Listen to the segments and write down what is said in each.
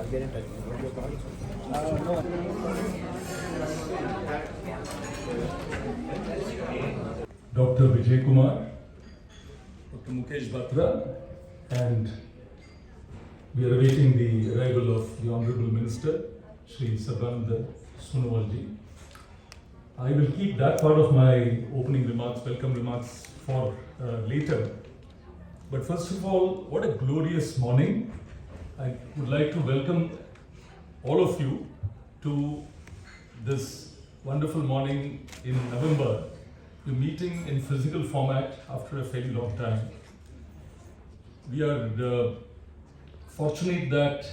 get in touch. Dr. Vijay Kumar, Dr. Mukesh Batra, and we are awaiting the arrival of the Honorable Minister, Shri Sarvananda Sonowalji. I will keep that part of my opening remarks, welcome remarks for later. But first of all, what a glorious morning. I would like to welcome all of you to this wonderful morning in November. We're meeting in physical format after a fairly long time. We are fortunate that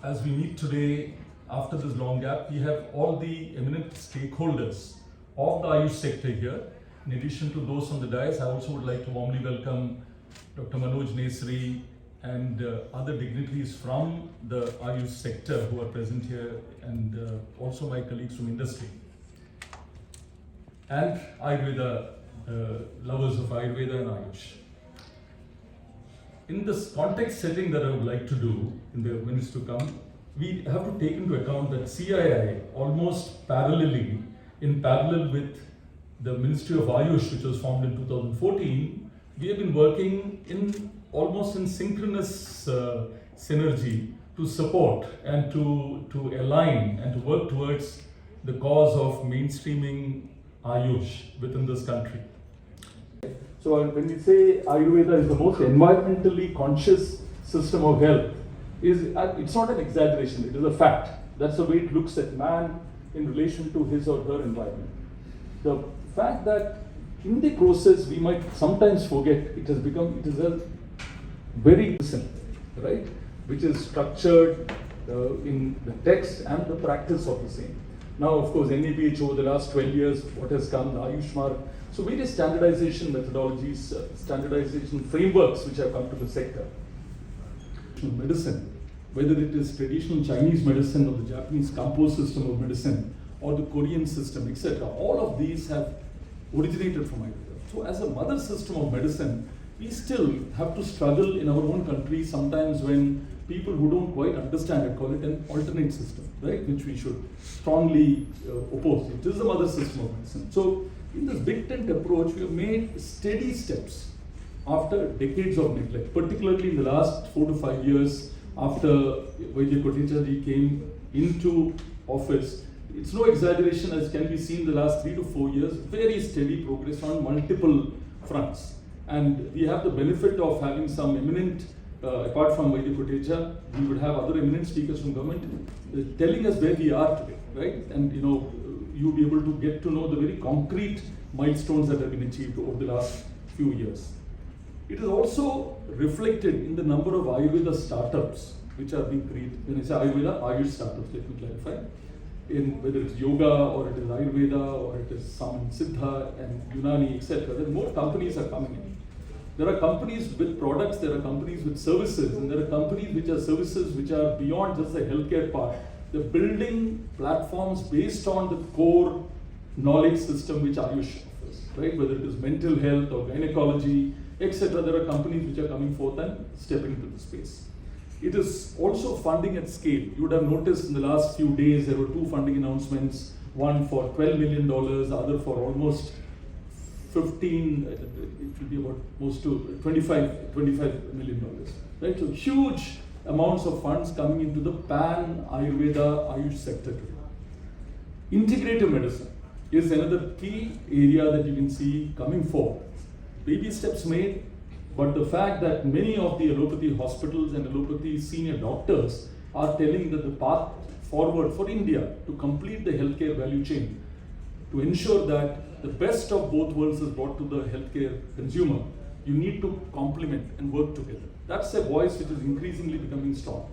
as we meet today, after this long gap, we have all the eminent stakeholders of the Ayush sector here. In addition to those on the dais, I also would like to warmly welcome Dr. Manoj Nesri and other dignitaries from the Ayush sector who are present here, and also my colleagues from industry. And Ayurveda, lovers of Ayurveda and Ayush. In this context setting that I would like to do in the minutes to come, we have to take into account that CII, almost parallelly, in parallel with the Ministry of Ayush, which was formed in 2014, we have been working in almost in synchronous synergy to support and to align and to work towards the cause of mainstreaming Ayush within this country. So when we say Ayurveda is the most environmentally conscious system of health, it's not an exaggeration, it is a fact. That's the way it looks at man in relation to his or her environment. The fact that in the process we might sometimes forget it is a very simple, right? Which is structured in the text and the practice of the same. Now, of course, NABH over the last 12 years, what has come, the Ayush Mark, so various standardization methodologies, standardization frameworks which have come to the sector. Medicine, whether it is traditional Chinese medicine or the Japanese compost system of medicine or the Korean system, etc., all of these have originated from Ayurveda. So as a mother system of medicine, we still have to struggle in our own country sometimes when people who don't quite understand it call it an alternate system, right? Which we should strongly oppose. It is the mother system of medicine. So in this big tent approach, we have made steady steps after decades of neglect, particularly in the last 4 to 5 years after Vaidya Kotecha ji came into office. It's no exaggeration, as can be seen in the last 3 to 4 years, very steady progress on multiple fronts. And we have the benefit of having some eminent, apart from Vaidya Kotecha, we would have other eminent speakers from government telling us where we are today, right? And you'll be able to get to know the very concrete milestones that have been achieved over the last few years. It is also reflected in the number of Ayurveda startups which are being created. When I say Ayurveda, Ayush startups, let me clarify. In whether it's yoga or it is Ayurveda or it is some Siddha and Unani, etc. Then more companies are coming in. There are companies with products, there are companies with services, and there are companies which are services which are beyond just the healthcare part. They're building platforms based on the core knowledge system which Ayush offers, right? Whether it is mental health or gynecology, etc. There are companies which are coming forth and stepping into the space. It is also funding at scale. You would have noticed in the last few days there were 2 funding announcements, one for $12 million, the other for almost 15, it will be about close to $25 million, right? So huge amounts of funds coming into the pan-Ayurveda Ayush sector today. Integrative medicine is another key area that you can see coming forward. Baby steps made, but the fact that many of the allopathy hospitals and allopathy senior doctors are telling that the path forward for India to complete the healthcare value chain, to ensure that the best of both worlds is brought to the healthcare consumer, you need to complement and work together. That's a voice which is increasingly becoming strong.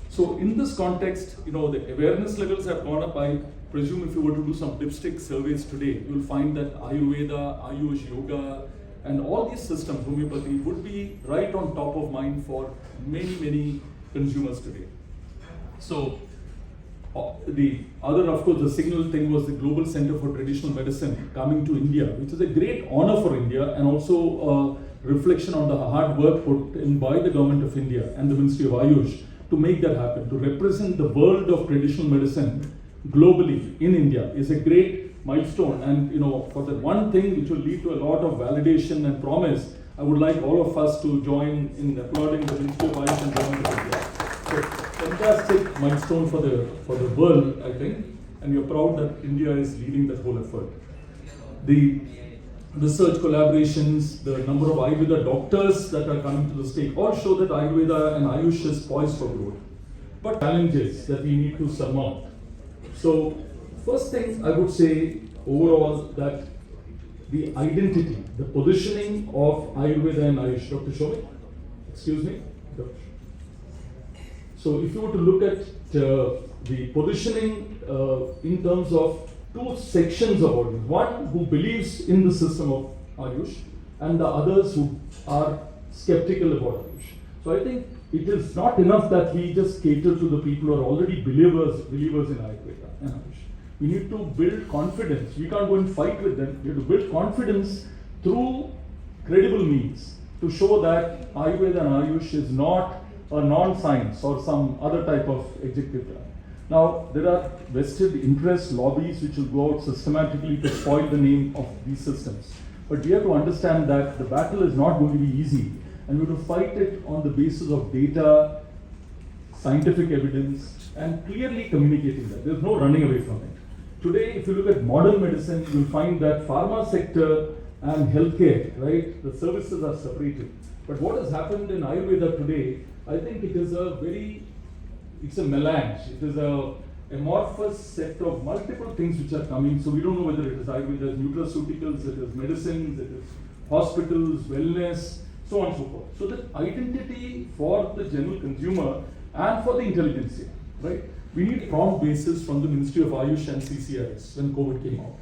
So in this context, the awareness levels have gone up. I presume if you were to do some dipstick surveys today, you will find that Ayurveda, Ayush, Yoga, and all these systems, Homeopathy, would be right on top of mind for many, many consumers today. So the other, of course, the signal thing was the Global Center for Traditional Medicine coming to India, which is a great honor for India and also a reflection on the hard work put in by the government of India and the Ministry of Ayush to make that happen, to represent the world of traditional medicine globally in India is a great milestone. And for the one thing which will lead to a lot of validation and promise, I would like all of us to join in applauding the Ministry of Ayush and Government of India. So fantastic milestone for the world, I think, and we are proud that India is leading that whole effort. The research collaborations, the number of Ayurveda doctors that are coming to the stake all show that Ayurveda and Ayush is poised for growth. But challenges that we need to surmount. So first thing I would say overall that the identity, the positioning of Ayurveda and Ayush. Dr. Shomik, excuse me. So if you were to look at the positioning in terms of two sections of audience, one who believes in the system of Ayush and the others who are skeptical about Ayush. So I think it is not enough that we just cater to the people who are already believers in Ayurveda and Ayush. We need to build confidence. We can't go and fight with them. We have to build confidence through credible means to show that Ayurveda and Ayush is not a non-science or some other type of adjective. Now, there are vested interest lobbies which will go out systematically to spoil the name of these systems. But we have to understand that the battle is not going to be easy, and we have to fight it on the basis of data, scientific evidence, and clearly communicating that. There's no running away from it. Today, if you look at modern medicine, you'll find that pharma sector and healthcare, right, the services are separated. But what has happened in Ayurveda today, I think it's a melange. It is a amorphous set of multiple things which are coming. So we don't know whether it is Ayurveda, nutraceuticals, it is medicines, it is hospitals, wellness, so on and so forth. So the identity for the general consumer and for the intelligentsia, right? We need prompt basis from the Ministry of Ayush and CCIs when COVID came out.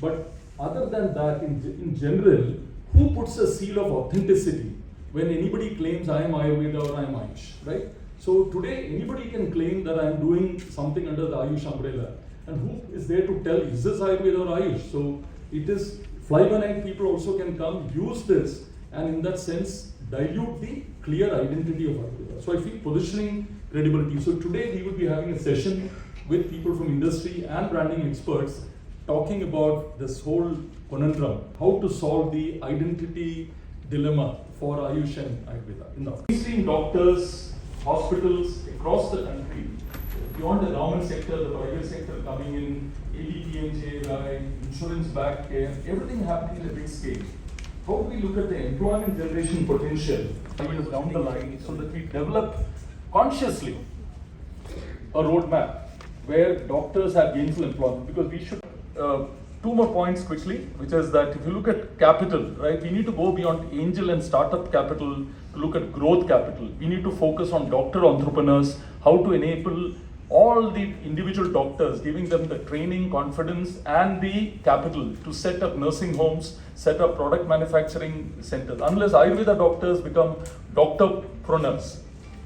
But other than that, in general, who puts a seal of authenticity when anybody claims I am Ayurveda or I am Ayush, right? So today, anybody can claim that I am doing something under the Ayush umbrella. And who is there to tell, is this Ayurveda or Ayush? So it is fly-by-night people also can come, use this, and in that sense, dilute the clear identity of Ayurveda. So I feel positioning credibility. So today, we will be having a session with people from industry and branding experts talking about this whole conundrum, how to solve the identity dilemma for Ayush and Ayurveda. In the mainstream doctors, hospitals across the country, beyond the government sector, the private sector coming in, ADPMJ, insurance-backed care, everything happening in a big scale. How do we look at the employment generation potential years down the line so that we develop consciously a roadmap where doctors have gainful employment? Because we should, two more points quickly, which is that if you look at capital, right, we need to go beyond angel and startup capital to look at growth capital. We need to focus on doctor entrepreneurs, how to enable all the individual doctors, giving them the training, confidence, and the capital to set up nursing homes, set up product manufacturing centers. Unless Ayurveda doctors become doctorpreneurs,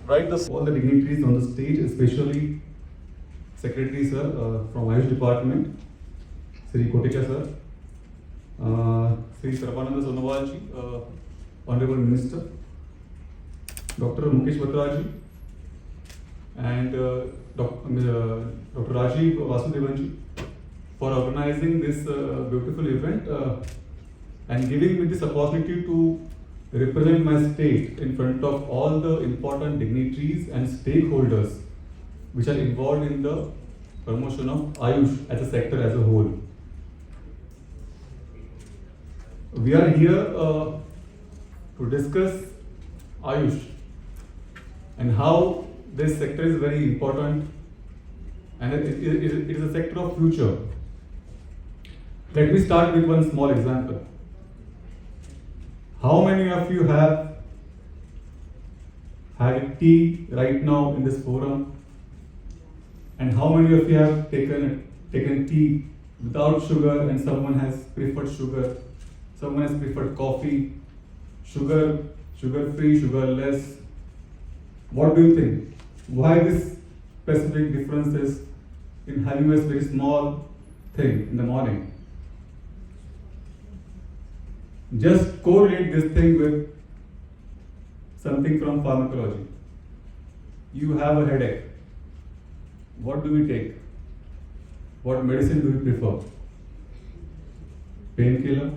right? All the dignitaries on the stage, especially Secretary Sir from Ayush Department, Sri Kotecha Sir, Sri Sarbananda Sonowalji, Honorable Minister, Dr. Mukesh Batraji, and Dr. Rajiv Vasudevanji for organizing this beautiful event and giving me this opportunity to represent my state in front of all the important dignitaries and stakeholders which are involved in the promotion of Ayush as a sector as a whole. We are here to discuss Ayush and how this sector is very important and it is a sector of future. Let me start with one small example. How many of you have had tea right now in this forum? And how many of you have taken tea without sugar and someone has preferred sugar? Someone has preferred coffee, sugar-free, sugarless. What do you think? Why this specific difference is in having a very small thing in the morning? Just correlate this thing with something from pharmacology. you have a headache. What do we take? What medicine do we prefer? Painkiller.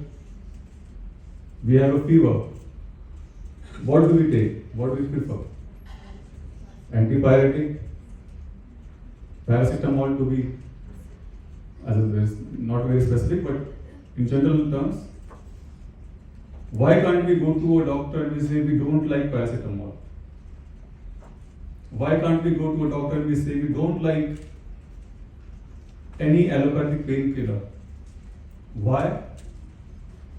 We have a fever. What do we take? What do we prefer? Antibiotic. Paracetamol to be, not very specific, but in general terms. Why can't we go to a doctor and we say we don't like paracetamol? Why can't we go to a doctor and we say we don't like any allopathic painkiller? Why?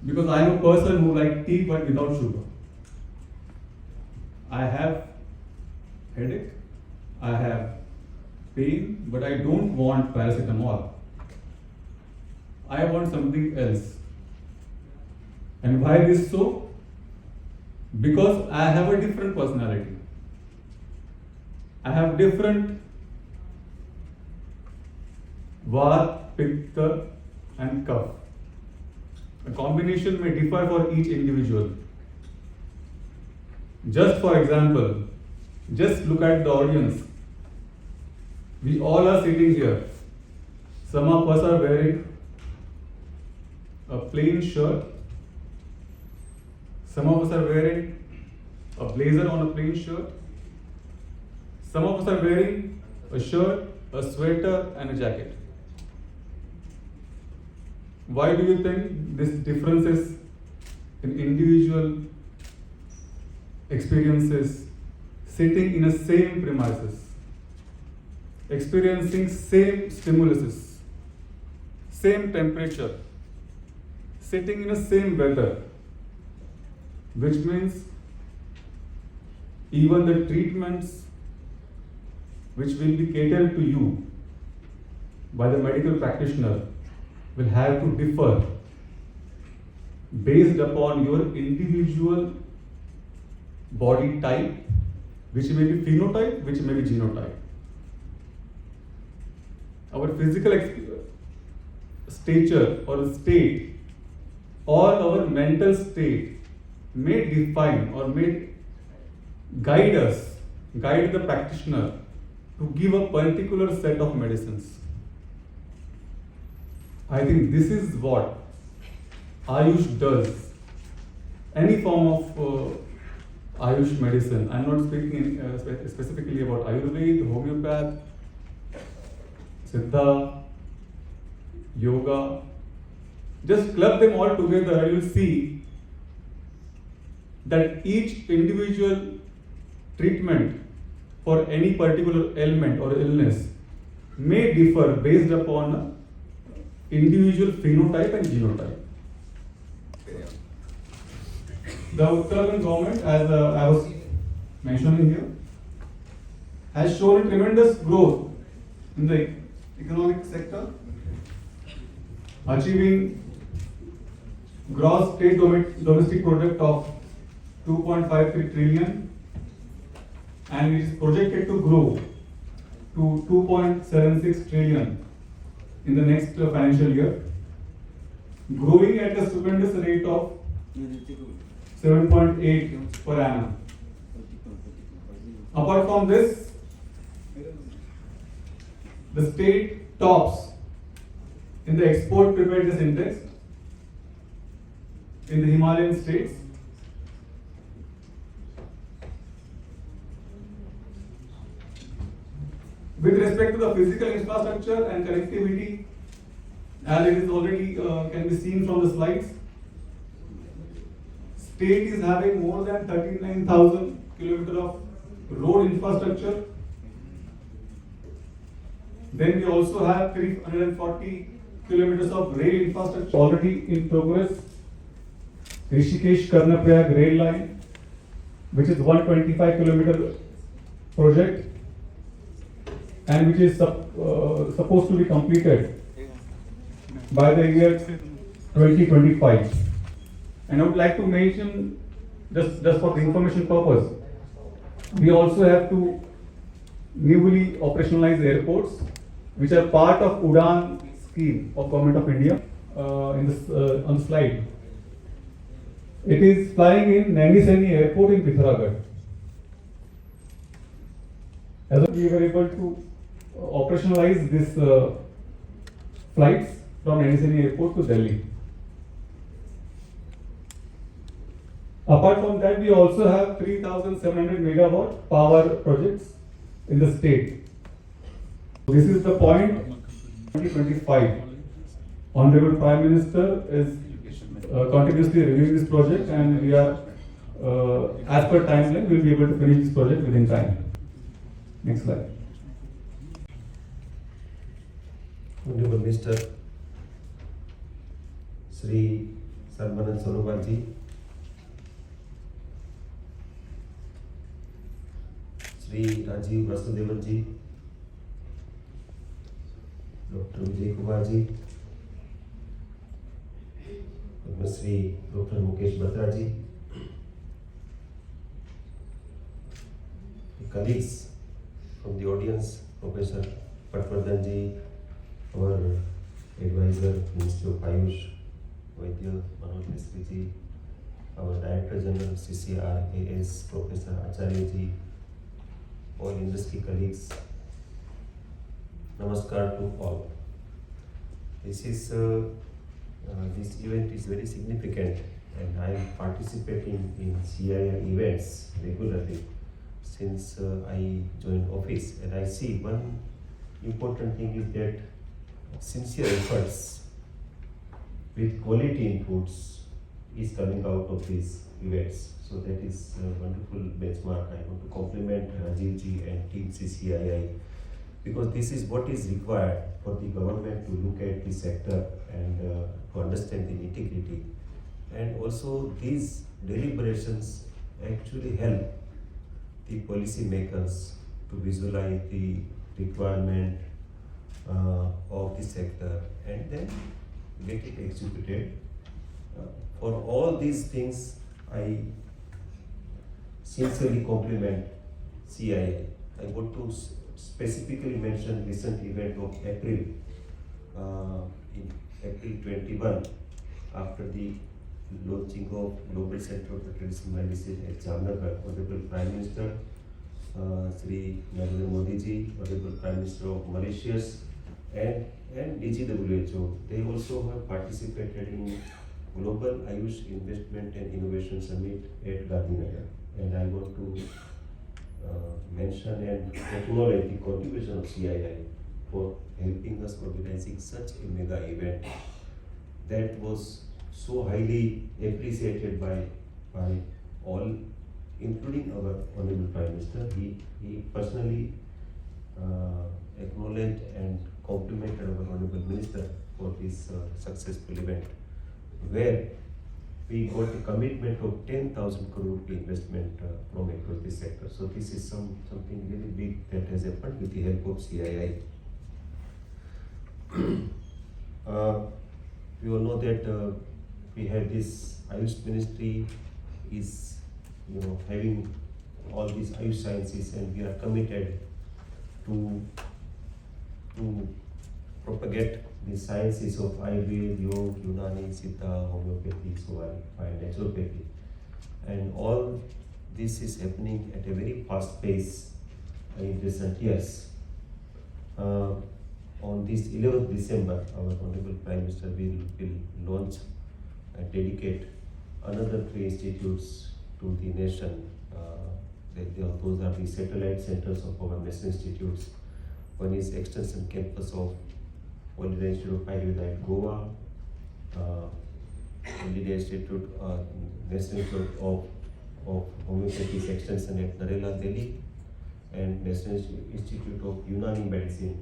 Because I am a person who likes tea but without sugar. I have headache, I have pain, but I don't want paracetamol. I want something else. And why this so? Because I have a different personality. I have different Vata, Pitta and Kapha. A combination may differ for each individual. Just for example, just look at the audience. We all are sitting here. Some of us are wearing a plain shirt. Some of us are wearing a blazer on a plain shirt. Some of us are wearing a shirt, a sweater and a jacket. Why do you think this differences in individual experiences sitting in a same premises, experiencing same stimuluses, same temperature, sitting in a same weather, which means even the treatments which will be catered to you by the medical practitioner will have to differ based upon your individual body type, which may be phenotype, which may be genotype. Our physical stature or state or our mental state may define or may guide us, guide the practitioner to give a particular set of medicines. I think this is what Ayush does. Any form of Ayush medicine. I'm not speaking specifically about Ayurveda, Homeopath, Siddha, Yoga. Just club them all together and you'll see that each individual treatment for any particular ailment or illness may differ based upon individual phenotype and genotype. The Uttarakhand government, as I was mentioning here, has shown tremendous growth in the economic sector, achieving gross state domestic product of 2.53 trillion, and it is projected to grow to 2.76 trillion in the next financial year, growing at a stupendous rate of 7.8 per annum. Apart from this, the state tops in the export preparedness index in the Himalayan states. With respect to the physical infrastructure and connectivity, as it is already can be seen from the slides, state is having more than 39,000 kilometers of road infrastructure. Then we also have 340 kilometers of rail infrastructure already in progress. Rishikesh Karnaprayag rail line, which is 125 kilometer project, and which is supposed to be completed by the year 2025. And I would like to mention, just for the information purpose, we also have two newly operationalized airports, which are part of Udan scheme of Government of India. On the slide, it is flying in Naini Saini Airport in Pithoragarh. As well, we were able to operationalize this flights from Nanisani Airport to Delhi. Apart from that, we also have 3,700 megawatt power projects in the state. This is the point 2025. Honorable Prime Minister is continuously reviewing this project, and we are, as per timeline, we will be able to finish this project within time. Next slide. Honorable Mr. Sri Sarmanand Sonobalji, Sri Rajiv Vasudevanji, Dr. Vijay Kumarji, Sri Dr. Mukesh Batraji, colleagues from the audience, Professor Patwardhanji, our advisor, Minister of Ayush, Vaidya Manoj Misriji, our Director General, CII Ayush, Professor Acharyaji, all industry colleagues, Namaskar to all. This event is very significant, and I am participating in CII events regularly since I joined office, and I see one important thing is that sincere efforts with quality inputs is coming out of these events. So that is a wonderful benchmark. I want to compliment Rajivji and team CCII, because this is what is required for the government to look at the sector and to understand the nitty-gritty. And also these deliberations actually help the policy makers to visualize the requirement of the sector and then get it executed. For all these things, I sincerely compliment CII. I want to specifically mention recent event of April, in April 21, after the launching of Global Center for Traditional Medicine at Jamnagar. Honorable Prime Minister Sri Narendra Modi ji, Honorable Prime Minister of Mauritius, and DGWHO, they also have participated in Global Ayush Investment and Innovation Summit at Gandhinagar. And I want to mention and acknowledge the contribution of CII for helping us organizing such a mega event that was so highly appreciated by all, including our Honorable Prime Minister. He personally acknowledged and complimented our Honorable Minister for this successful event, where we got a commitment of 10,000 crore rupee investment from across this sector. So this is something really big that has happened with the help of CII. We all know that we have this Ayush Ministry is having all these Ayush sciences, and we are committed to propagate the sciences of Ayurveda, Yoga, Unani, Siddha, Homoeopathy, Sowa-Rigpa, and Naturopathy. And all this is happening at a very fast pace in recent years. On this 11th December, our Honorable Prime Minister will launch and dedicate another 3 institutes to the nation. Those are the satellite centers of our national institutes. One is Extension Campus of Holiday Institute of Ayurveda at Goa, Holiday Institute, National Institute of Homeopathy Extension at Narela, Delhi, and National Institute of Unani Medicine,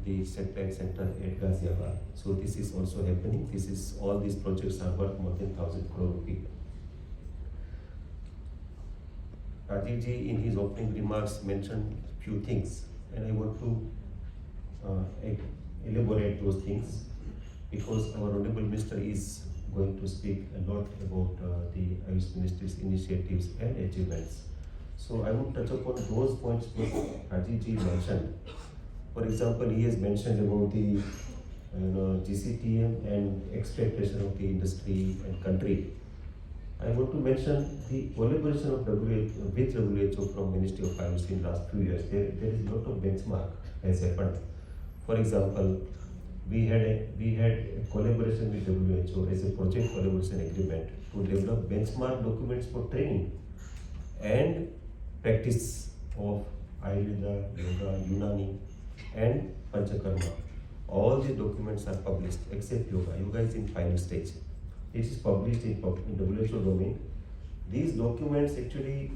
the satellite center at Ghaziabad. So this is also happening. All these projects are worth more than 1,000 crore rupees. Rajiv ji in his opening remarks mentioned few things, and I want to elaborate those things, because our Honorable Minister is going to speak a lot about the Ayush Ministry's initiatives and achievements. So I will touch upon those points which Rajiv ji mentioned. For example, he has mentioned about the GCTM and expectation of the industry and country. I want to mention the collaboration of WHO with WHO from Ministry of Ayush in last few years. There is a lot of benchmark has happened. For example, we had a collaboration with WHO as a project collaboration agreement to develop benchmark documents for training and practice of Ayurveda, Yoga, Unani, and Panchakarma. All the documents are published except Yoga. Yoga is in final stage. It is published in WHO domain. These documents actually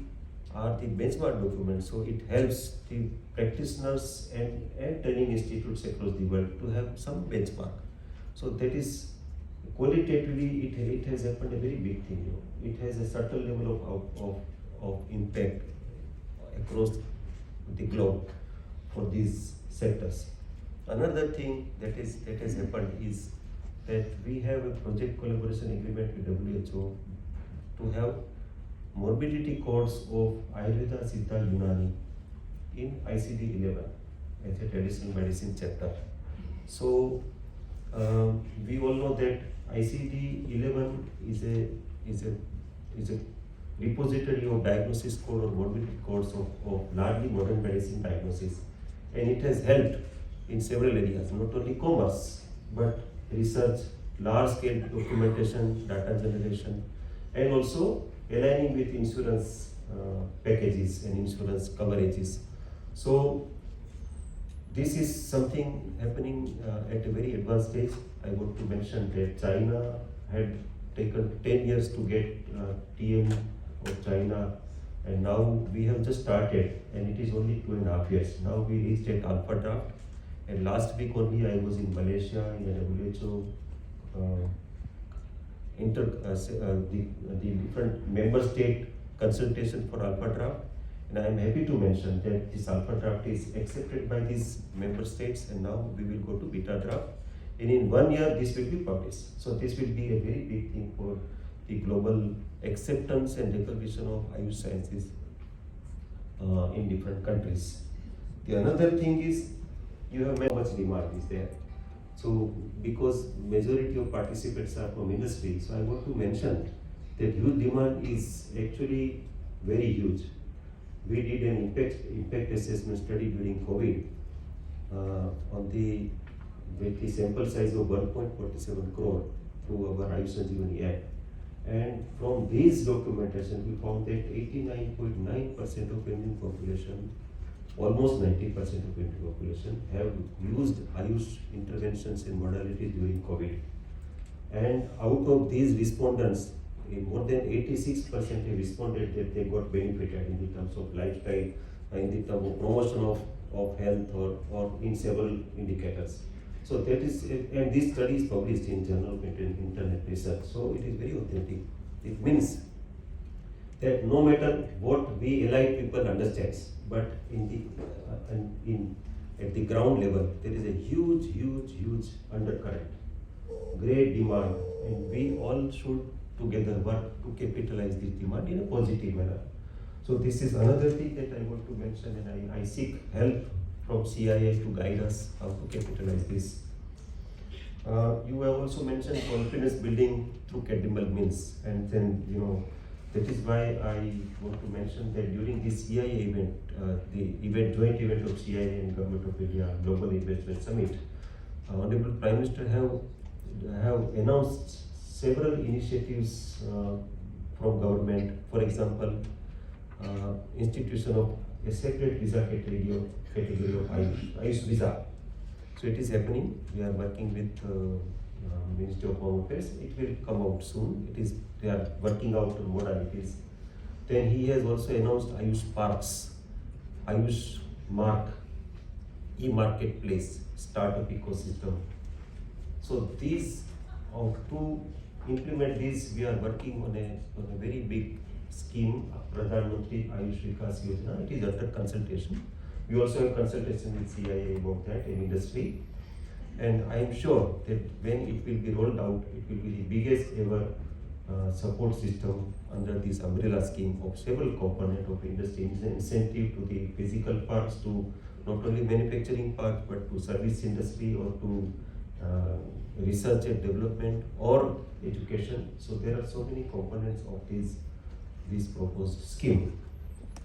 are the benchmark documents, so it helps the practitioners and training institutes across the world to have some benchmark. So that is qualitatively it has happened a very big thing. It has a certain level of impact across the globe for these sectors. Another thing that has happened is that we have a project collaboration agreement with WHO to have morbidity codes of Ayurveda, Siddha, Unani in ICD 11 as a traditional medicine chapter. So we all know that ICD 11 is a repository of diagnosis code or morbidity codes of largely modern medicine diagnosis, and it has helped in several areas, not only commerce but research, large scale documentation, data generation, and also aligning with insurance packages and insurance coverages. So this is something happening at a very advanced stage. I want to mention that China had taken 10 years to get TM of China, and now we have just started, and it is only 2.5 years. Now we reached at alpha draft, and last week only I was in Malaysia in the WHO the different member state consultation for alpha draft, and I am happy to mention that this alpha draft is accepted by these member states, and now we will go to beta draft, and in 1 year this will be published. So this will be a very big thing for the global acceptance and recognition of Ayush sciences in different countries. The another thing is, you have how much demand is there. So because majority of participants are from industry, so I want to mention that huge demand is actually very huge. We did an impact assessment study during COVID with the sample size of 1.47 crore through our Ayush Sanjeevani app. And from this documentation, we found that 89.9% of Indian population, almost 90% of Indian population, have used Ayush interventions and modalities during COVID. And out of these respondents, more than 86% have responded that they got benefited in terms of lifestyle, in the terms of promotion of health or in several indicators. So that is, and this study is published in Journal of Internet Research, so it is very authentic. It means that no matter what we allied people understands, but at the ground level, there is a huge undercurrent, great demand, and we all should together work to capitalize this demand in a positive manner. So this is another thing that I want to mention, and I seek help from CII to guide us how to capitalize this. You have also mentioned confidence building through credible means, and then that is why I want to mention that during this CII event, the joint event of CII and Government of India Global Investment Summit, Honorable Prime Minister have announced several initiatives from government. For example, institution of a separate visa category of Ayush visa. So it is happening. We are working with Ministry of Home Affairs. It will come out soon. They are working out on modalities. Then he has also announced Ayush Parks, Ayush Mark, e-marketplace, startup ecosystem. So these, to implement this, we are working on a very big scheme, Pradhan Mantri Ayush Vikas Yojana. It is under consultation. We also have consultation with CII about that in industry. And I am sure that when it will be rolled out, it will be the biggest ever support system under this umbrella scheme of several components of industry, incentive to the physical parks, to not only manufacturing parks, but to service industry or to research and development or education. So there are so many components of this proposed scheme.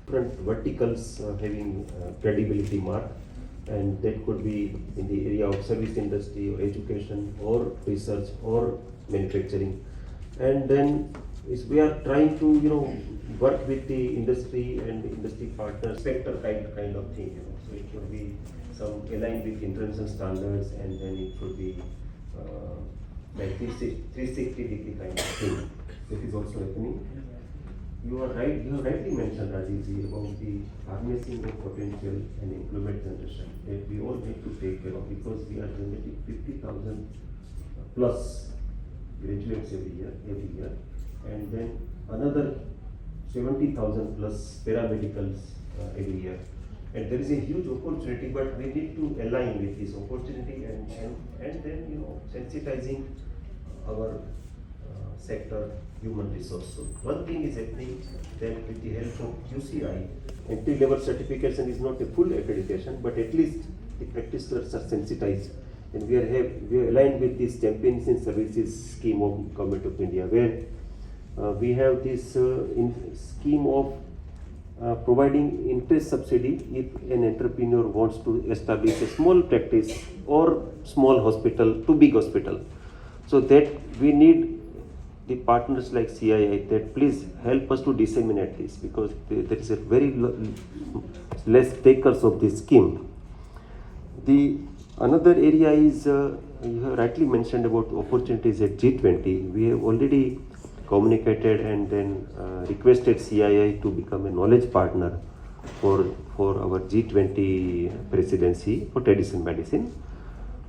Different verticals having credibility mark, and that could be in the area of service industry or education or research or manufacturing. And then we are trying to work with the industry and industry partners, sector kind of thing. So it could be some aligned with international standards, and then it could be like 360-degree kind of thing. That is also happening. You are right. You have rightly mentioned, Rajivji, about the harnessing of potential and employment generation that we all need to take care of, because we are generating 50,000 plus graduates every year, and then another 70,000 plus paramedicals every year. And there is a huge opportunity, but we need to align with this opportunity and then sensitizing our sector human resource. So one thing is happening that with the help of QCI, entry-level certification is not a full accreditation, but at least the practitioners are sensitized. And we are aligned with this Champions in Services scheme of Government of India, where we have this scheme of providing interest subsidy if an entrepreneur wants to establish a small practice or small hospital to big hospital. So that we need the partners like CII that please help us to disseminate this, because there is a very less takers of this scheme. The another area is you have rightly mentioned about opportunities at G20. We have already communicated and then requested CII to become a knowledge partner for our G20 presidency for traditional medicine.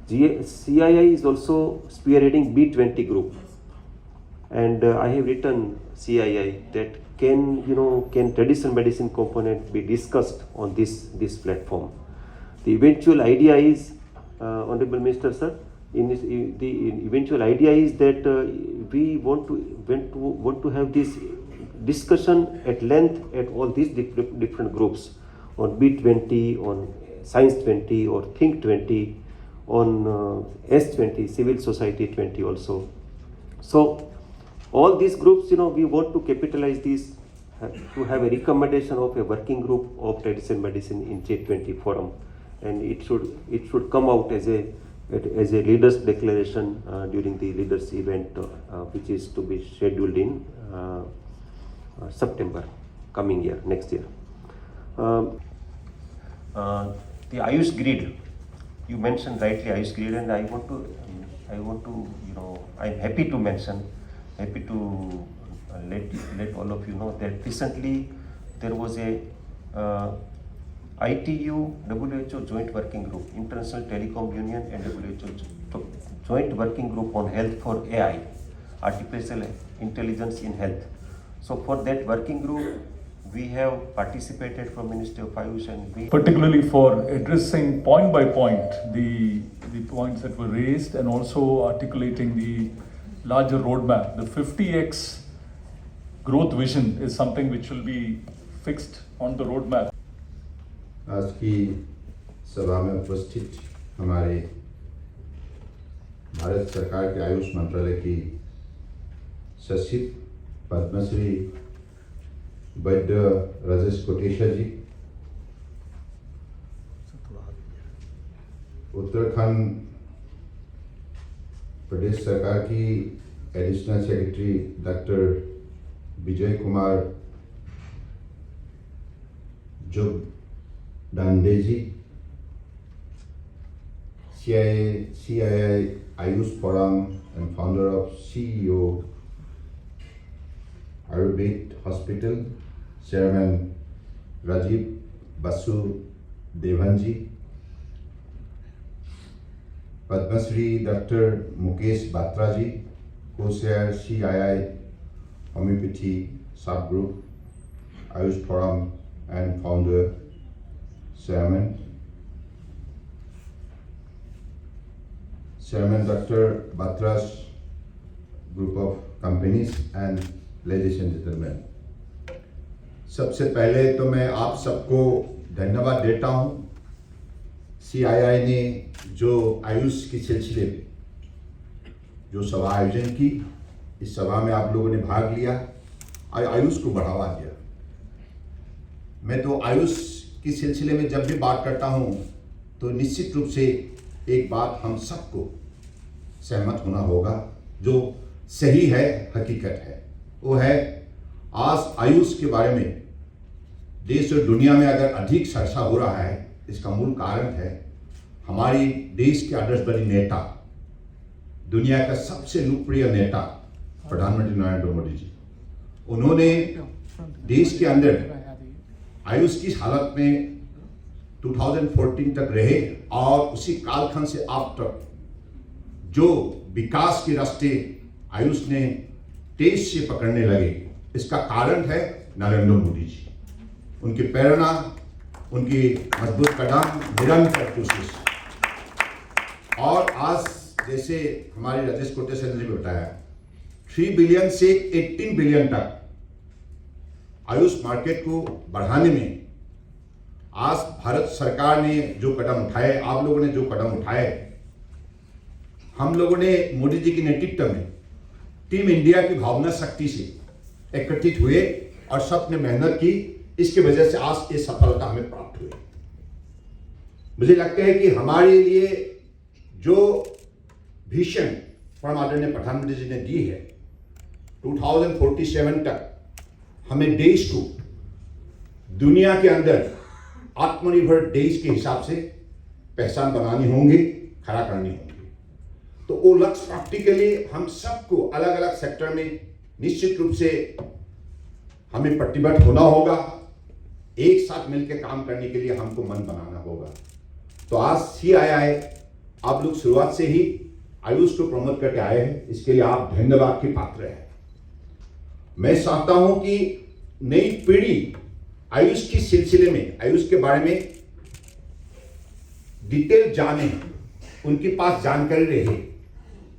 CII is also spearheading B20 group, and I have written CII that can traditional medicine component be discussed on this platform. The eventual idea is, Honorable Minister Sir, the eventual idea is that we want to have this discussion at length at all these different groups on B20, on Science 20 or Think 20, on S20, Civil Society 20 also. So all these groups, we want to capitalize this to have a recommendation of a working group of traditional medicine in G20 forum, and it should come out as a leaders declaration during the leaders event, which is to be scheduled in September coming year, next year. The Ayush grid, you mentioned rightly Ayush grid, and I want to I'm happy to let all of you know that recently there was a ITU WHO Joint Working Group, International Telecom Union and WHO Joint Working Group on Health for AI, Artificial Intelligence in Health. So for that working group, we have participated from Ministry of Ayush, and we particularly for addressing point by point the points that were raised, and also articulating the larger roadmap. The 50x growth vision is something which will be fixed on the roadmap. आज की सभा में उपस्थित हमारे भारत सरकार के आयुष मंत्रालय की सचिव पद्मश्री वैद्य राजेश कोटेचा जी, उत्तराखंड प्रदेश सरकार की additional secretary doctor Vijay Kumar जुग Dande ji, CII Ayush Forum and founder of CEO Ayurveda Hospital, Chairman Rajiv Basu Devanji, Padma Shri Dr. Mukesh Batra ji, co-chair CII Homoeopathy subgroup, Ayush Forum and founder Chairman Dr. Batra's group of companies, and ladies and gentlemen, सबसे पहले तो मैं आप सबको धन्यवाद देता हूं। CII ने जो आयुष के सिलसिले जो सभा आयोजन की, इस सभा में आप लोगों ने भाग लिया, आयुष को बढ़ावा दिया। मैं तो आयुष के सिलसिले में जब भी बात करता हूँ तो निश्चित रूप से एक बात हम सबको सहमत होना होगा, जो सही है, हकीकत है। वो है, आज आयुष के बारे में देश और दुनिया में अगर अधिक चर्चा हो रहा है, इसका मूल कारण है हमारी देश के आदर्श बनी नेता, दुनिया का सबसे लोकप्रिय नेता प्रधानमंत्री नरेंद्र मोदी जी। उन्होंने देश के अंदर आयुष की हालत में 2014 तक रहे और उसी कालखंड से अब तक जो विकास के रास्ते आयुष ने तेज से पकड़ने लगे, इसका कारण है नरेंद्र मोदी जी। उनकी प्रेरणा, उनकी मजबूत कदम, निरंतर कोशिश। और आज जैसे हमारे राजेश कोटे सर ने बताया, 3 बिलियन से 18 बिलियन तक आयुष मार्केट को बढ़ाने में आज भारत सरकार ने जो कदम उठाए, आप लोगों ने जो कदम उठाए, हम लोगों ने मोदी जी के नेतृत्व में टीम इंडिया की भावना शक्ति से एकत्रित हुए और सबने मेहनत की। इसकी वजह से आज ये सफलता हमें प्राप्त हुई। मुझे लगता है कि हमारे लिए जो विजन परम आदरणीय प्रधानमंत्री जी ने दी है, 2047 तक हमें देश को दुनिया के अंदर आत्मनिर्भर देश के हिसाब से पहचान बनानी होंगी, खड़ा करनी होंगी। तो वो लक्ष्य प्राप्ति के लिए हम सबको अलग अलग सेक्टर में निश्चित रूप से हमें प्रतिबद्ध होना होगा। एक साथ मिलकर काम करने के लिए हमको मन बनाना होगा। तो आज CII आप लोग शुरुआत से ही आयुष को प्रमोट करके आए हैं, इसके लिए आप धन्यवाद के पात्र हैं। मैं चाहता हूं कि नई पीढ़ी आयुष के सिलसिले में, आयुष के बारे में डिटेल जाने, उनके पास जानकारी रहे,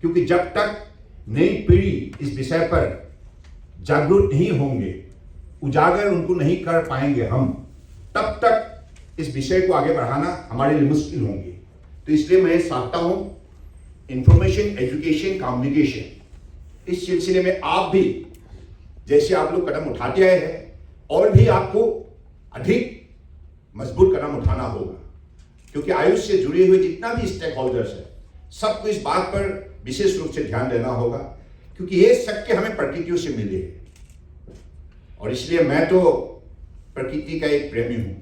क्योंकि जब तक नई पीढ़ी इस विषय पर जागरूक नहीं होंगे, उजागर उनको नहीं कर पाएंगे हम, तब तक इस विषय को आगे बढ़ाना हमारे लिए मुश्किल होंगे। तो इसलिए मैं चाहता हूं इंफॉर्मेशन, एजुकेशन, कम्युनिकेशन, इस सिलसिले में आप भी जैसे आप लोग कदम उठाते आए हैं, और भी आपको अधिक मजबूत कदम उठाना होगा, क्योंकि आयुष से जुड़े हुए जितना भी स्टेक होल्डर्स है, सबको इस बात पर विशेष रूप से ध्यान देना होगा, क्योंकि ये शक्ति हमें प्रकृतियों से मिली है। और इसलिए मैं तो प्रकृति का एक प्रेमी हूं।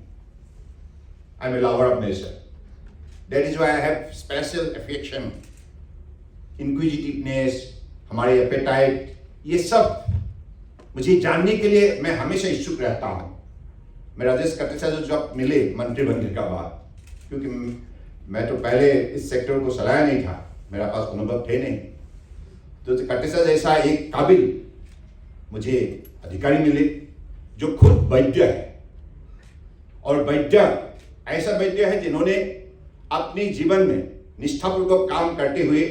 I am a lover of nature. That is why I have special affection, inquisitiveness, हमारे एपेटाइट, ये सब मुझे जानने के लिए मैं हमेशा इच्छुक रहता हूं। मैं राजेश कट्टे से जब मिले मंत्री बनने का बाद, क्योंकि मैं तो पहले इस सेक्टर को सलाया नहीं था, मेरा पास अनुभव थे नहीं, तो कट्टे से जैसा एक काबिल मुझे अधिकारी मिले जो खुद वैद्य है, और वैद्य ऐसा वैद्य है जिन्होंने अपने जीवन में निष्ठापूर्वक काम करते हुए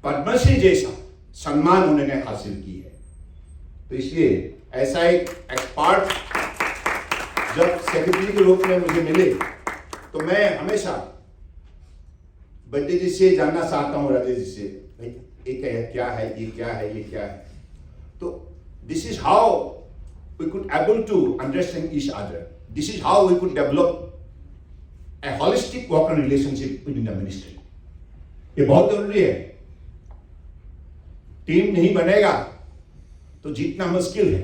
पद्मश्री जैसा सम्मान उन्होंने हासिल की है। तो इसलिए ऐसा एक एक्सपर्ट जब सेक्रेटरी के रूप में मुझे मिले, तो मैं हमेशा वैद्य जी से जानना चाहता हूँ, राजेश जी से, भाई ये क्या है, ये क्या है, ये क्या है। तो this is how we could able to understand each other, this is how we could develop a holistic working relationship within the ministry. ये बहुत जरूरी है। टीम नहीं बनेगा तो जीतना मुश्किल है।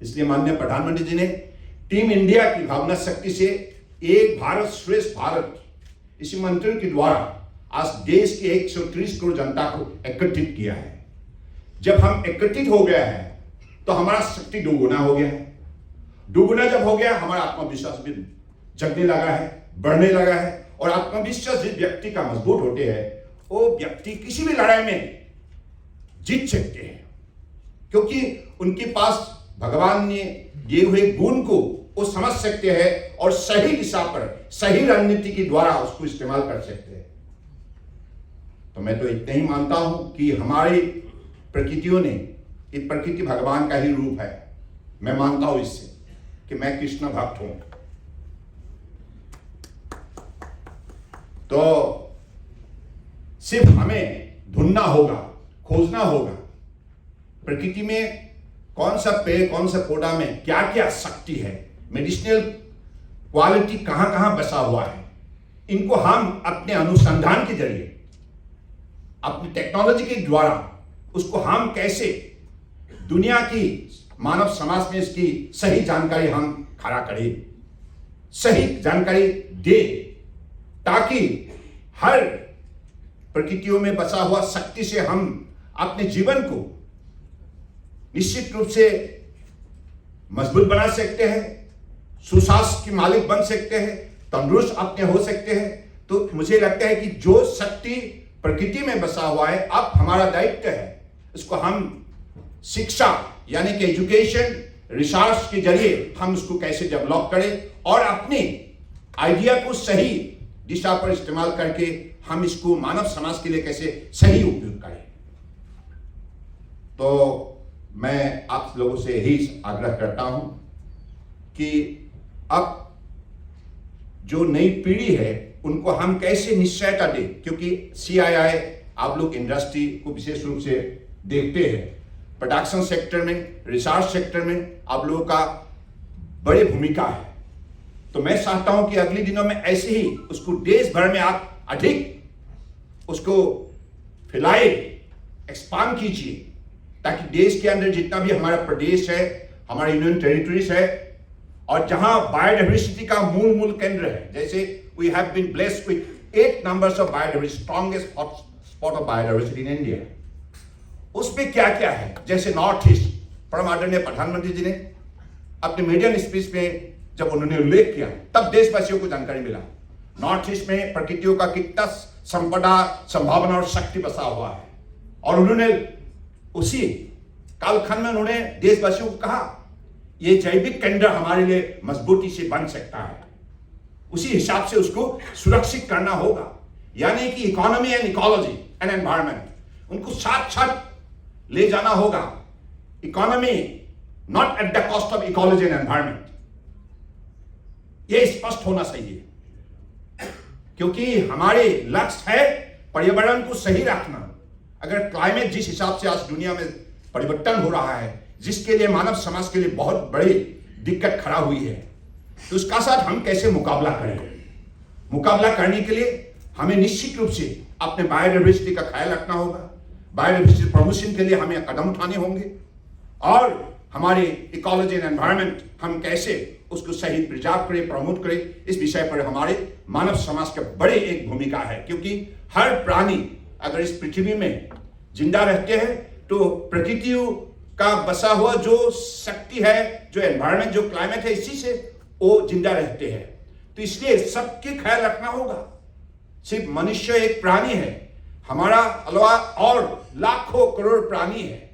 इसलिए माननीय प्रधानमंत्री जी ने टीम इंडिया की भावना शक्ति से एक भारत श्रेष्ठ भारत, इसी मंत्र के द्वारा आज देश के 130 करोड़ जनता को एकत्रित किया है। जब हम एकत्रित हो गया है तो हमारा शक्ति दोगुना हो गया है। दोगुना जब हो गया, हमारा आत्मविश्वास भी जगने लगा है, बढ़ने लगा है। और आत्मविश्वास जिस व्यक्ति का मजबूत होते हैं, वो व्यक्ति किसी भी लड़ाई में जीत सकते हैं, क्योंकि उनके पास भगवान ने दिए हुए गुण को वो समझ सकते हैं और सही दिशा पर सही रणनीति के द्वारा उसको इस्तेमाल कर सकते हैं। तो मैं तो इतना ही मानता हूं कि हमारी प्रकृतियों ने, ये प्रकृति भगवान का ही रूप है। मैं मानता हूं इससे कि मैं कृष्ण भक्त हूं। तो सिर्फ हमें ढूंढना होगा खोजना होगा। प्रकृति में कौन सा पेड़, कौन सा पौधा में क्या क्या शक्ति है, मेडिसिनल क्वालिटी कहां कहां बसा हुआ है, इनको हम अपने अनुसंधान के जरिए, अपनी टेक्नोलॉजी के द्वारा उसको हम कैसे दुनिया की मानव समाज में इसकी सही जानकारी हम खड़ा करें, सही जानकारी दे, ताकि हर प्रकृतियों में बसा हुआ शक्ति से हम अपने जीवन को निश्चित रूप से मजबूत बना सकते हैं, सुस्वास्थ्य के मालिक बन सकते हैं, तंदुरुस्त अपने हो सकते हैं। तो मुझे लगता है कि जो शक्ति प्रकृति में बसा हुआ है, अब हमारा दायित्व है इसको हम शिक्षा यानी कि एजुकेशन, रिसर्च के जरिए हम उसको कैसे डेवलप करें और अपने आइडिया को सही दिशा पर इस्तेमाल करके हम इसको मानव समाज के लिए कैसे सही उपयोग करें। तो मैं आप लोगों से यही आग्रह करता हूं कि अब जो नई पीढ़ी है उनको हम कैसे निश्चयता दें, क्योंकि CII आप लोग इंडस्ट्री को विशेष रूप से देखते हैं, प्रोडक्शन सेक्टर में, रिसर्च सेक्टर में आप लोगों का बड़ी भूमिका है। तो मैं चाहता हूं कि अगले दिनों में ऐसे ही उसको देश भर में आप अधिक उसको फैलाए, एक्सपांड कीजिए, ताकि देश के अंदर जितना भी हमारा प्रदेश है, हमारे यूनियन टेरिटरीज है, और जहां बायोडाइवर्सिटी का मूल केंद्र है, जैसे we have been blessed with 8 numbers of biodiversity, strongest hotspot of biodiversity in India. उसमें क्या क्या है, जैसे नॉर्थ ईस्ट, परम आदरणीय प्रधानमंत्री जी ने अपने मीडियम स्पीच में जब उन्होंने उल्लेख किया तब देशवासियों को जानकारी मिला नॉर्थ ईस्ट में प्रकृतियों का कितना संपदा, संभावना और शक्ति बसा हुआ है। और उन्होंने उसी कालखंड में उन्होंने देशवासियों को कहा ये जैविक केंद्र हमारे लिए मजबूती से बन सकता है, उसी हिसाब से उसको सुरक्षित करना होगा। यानी कि economy and ecology and environment उनको साथ साथ ले जाना होगा। Economy not at the cost of ecology and environment, यह स्पष्ट होना चाहिए, क्योंकि हमारे लक्ष्य है पर्यावरण को सही रखना। अगर क्लाइमेट जिस हिसाब से आज दुनिया में परिवर्तन हो रहा है, जिसके लिए मानव समाज के लिए बहुत बड़ी दिक्कत खड़ा हुई है, तो उसका साथ हम कैसे मुकाबला करें। मुकाबला करने के लिए हमें निश्चित रूप से अपने बायोडाइवर्सिटी का ख्याल रखना होगा, बायोडाइवर्सिटी प्रमोशन के लिए हमें कदम उठाने होंगे, और हमारे इकोलॉजी एंड एनवायरनमेंट हम कैसे उसको सही प्रिजर्व करें, प्रमोट करें, इस विषय पर हमारे मानव समाज का बड़ी एक भूमिका है। क्योंकि हर प्राणी अगर इस पृथ्वी में जिंदा रहते हैं तो प्रकृति का बसा हुआ जो शक्ति है, जो एनवायरनमेंट, जो क्लाइमेट है, इसी से वो जिंदा रहते हैं। तो इसलिए सबके ख्याल रखना होगा। सिर्फ मनुष्य एक प्राणी है, हमारा अलावा और लाखों करोड़ प्राणी है,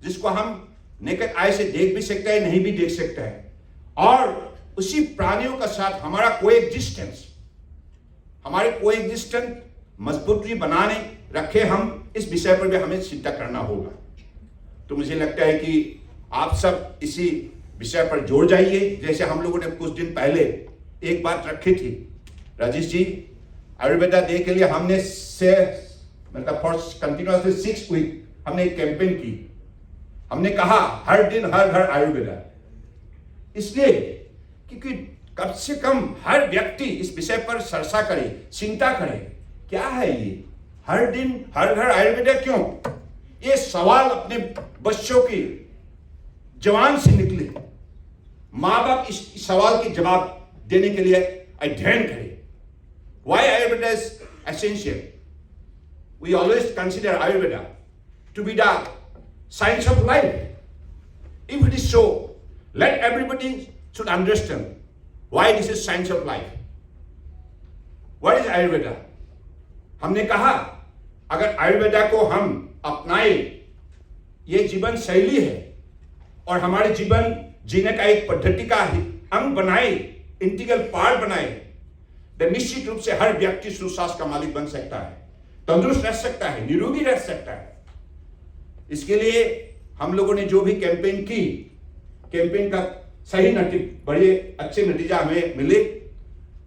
जिसको हम नेकेड आई से देख भी सकते हैं, नहीं भी देख सकते हैं। और उसी प्राणियों का साथ हमारा कोएग्जिस्टेंस, हमारे कोएग्जिस्टेंस मजबूती बनाने रखे हम, इस विषय पर भी हमें चिंता करना होगा। तो मुझे लगता है कि आप सब इसी विषय पर जोड़ जाइए। जैसे हम लोगों ने कुछ दिन पहले एक बात रखी थी, राजेश जी, आयुर्वेदा डे के लिए हमने मतलब फॉर कंटिन्यूअसली 6 वीक हमने एक कैंपेन की। हमने कहा हर दिन हर घर आयुर्वेदा, इसलिए क्योंकि कम से कम हर व्यक्ति इस विषय पर चर्चा करे, चिंता करे, क्या है ये हर दिन हर घर आयुर्वेदा क्यों। ये सवाल अपने बच्चों की जवान से निकले, माँ बाप इस सवाल के जवाब देने के लिए अध्ययन करें। Why Ayurveda is essential? We always consider Ayurveda to be the science of life. If it is so, let everybody should understand why this is science of life. What is Ayurveda? हमने कहा अगर आयुर्वेदा को हम अपनाए, ये जीवन शैली है और हमारे जीवन जीने का एक पद्धति का अंग बनाए, इंटीग्रल पार्ट बनाए, तो निश्चित रूप से हर व्यक्ति सुस्वास्थ्य का मालिक बन सकता है, तंदुरुस्त रह सकता है, निरोगी रह सकता है। इसके लिए हम लोगों ने जो भी कैंपेन की, कैंपेन का सही बड़े अच्छे नतीजा हमें मिले।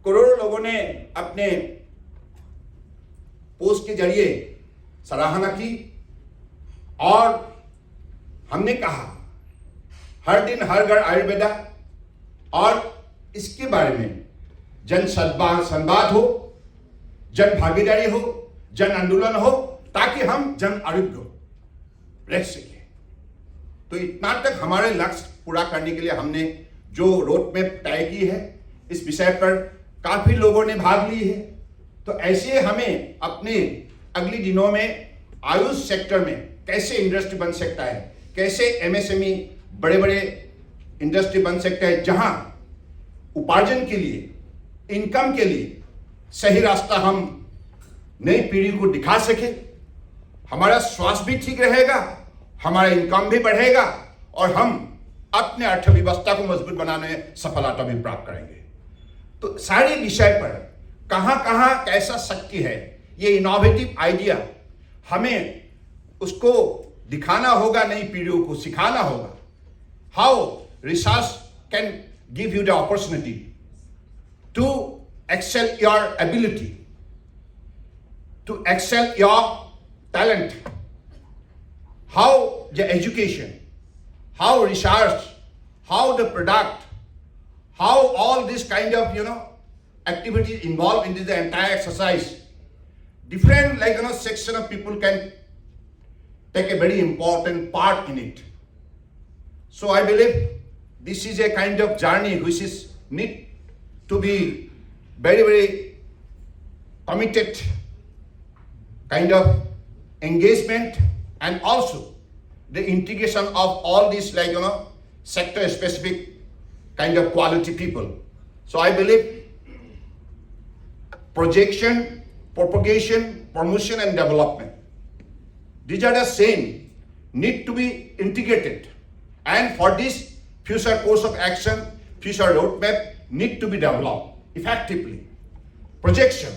करोड़ों लोगों ने अपने पोस्ट के जरिए सराहना की और हमने कहा हर दिन हर घर आयुर्वेदा, और इसके बारे में जन संवाद हो, जन भागीदारी हो, जन आंदोलन हो, ताकि हम जन आरोग्य रह सके। तो इतना तक हमारे लक्ष्य पूरा करने के लिए हमने जो रोड मैप तय की है, इस विषय पर काफी लोगों ने भाग ली है। तो ऐसे हमें अपने अगले दिनों में आयुष सेक्टर में कैसे इंडस्ट्री बन सकता है, कैसे एमएसएमई बड़े बड़े इंडस्ट्री बन सकता है, जहां उपार्जन के लिए, इनकम के लिए सही रास्ता हम नई पीढ़ी को दिखा सके, हमारा स्वास्थ्य भी ठीक रहेगा, हमारा इनकम भी बढ़ेगा, और हम अपने अर्थव्यवस्था को मजबूत बनाने में सफलता भी प्राप्त करेंगे। तो सारे विषय पर कहां कहां कैसा शक्ति है, ये इनोवेटिव आइडिया हमें उसको दिखाना होगा, नई पीढ़ियों को सिखाना होगा। How research can give you the opportunity to excel your ability, to excel your talent, how the education, how research, how the product, how all this kind of activities involved into the entire exercise. Different section of people can take a very important part in it. So I believe this is a kind of journey which is need to be very, very committed kind of engagement, and also the integration of all these sector specific kind of quality people. So I believe projection, propagation, promotion and development, these are the same, need to be integrated, and for this future course of action, future roadmap need to be developed effectively. Projection,